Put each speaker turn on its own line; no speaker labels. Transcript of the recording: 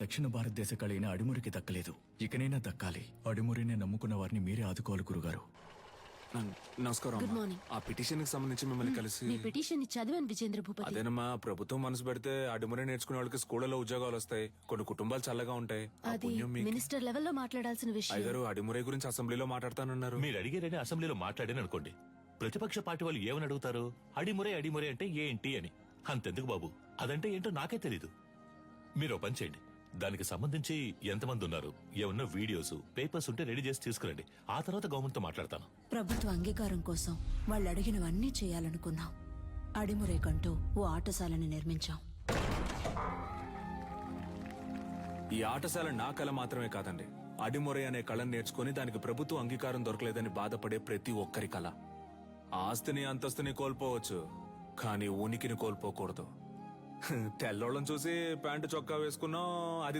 దక్షిణ భారతదేశ కళ అయిన అడిమురికి దక్కలేదు. ఇకనైనా దక్కాలి. అడిమురిని నమ్ముకున్న వారిని మీరే ఆదుకోవాలి గురుగారు.
నమస్కారం.
Good morning.
ఆ పిటిషన్ కి సంబంధించి మిమ్మల్ని కలిసి
మీ పిటిషన్ చదివాను విజేంద్ర భూపతి.
అదేనమ్మా, ప్రభుత్వం మనసు పెడితే అడిమురే నేర్చుకునే వాళ్ళకి స్కూళ్ళలో ఉద్యోగాలు వస్తాయి. కొన్ని కుటుంబాలు చల్లగా ఉంటాయి. ఆ
అది
పుణ్యం మీకు.
మినిస్టర్ లెవెల్లో మాట్లాడాల్సిన విషయం.
అయ్యగారు అడిమురే గురించి అసెంబ్లీలో మాట్లాడతానన్నారు.
మీరు అడిగారని అసెంబ్లీలో మాట్లాడాను అనుకోండి, ప్రతిపక్ష పార్టీ వాళ్ళు ఏమని అడుగుతారు? అడిమురే అడిమురే అంటే ఏంటి అని. అంతెందుకు బాబు, అదంటే ఏంటో నాకే తెలీదు. మీరు ఓ పని చేయండి, దానికి సంబంధించి ఎంతమంది ఉన్నారు, ఏమన్నా వీడియోస్ పేపర్స్ ఉంటే రెడీ చేసి తీసుకురండి. ఆ తర్వాత గవర్నమెంట్ తో మాట్లాడతాను.
ప్రభుత్వ అంగీకారం కోసం వాళ్ళు అడిగినవన్నీ చేయాలనుకున్నాం. అడిమురేకంటూ ఓ ఆటశాలని నిర్మించాం.
ఈ ఆటశాల నా కళ మాత్రమే కాదండి, అడిమురే అనే కళను నేర్చుకుని దానికి ప్రభుత్వ అంగీకారం దొరకలేదని బాధపడే ప్రతి ఒక్కరి కళ. ఆస్తిని అంతస్తుని కోల్పోవచ్చు, కానీ ఉనికిని కోల్పోకూడదు. తెల్లోళ్ళని చూసి ప్యాంటు చొక్కా వేసుకున్నాం, అది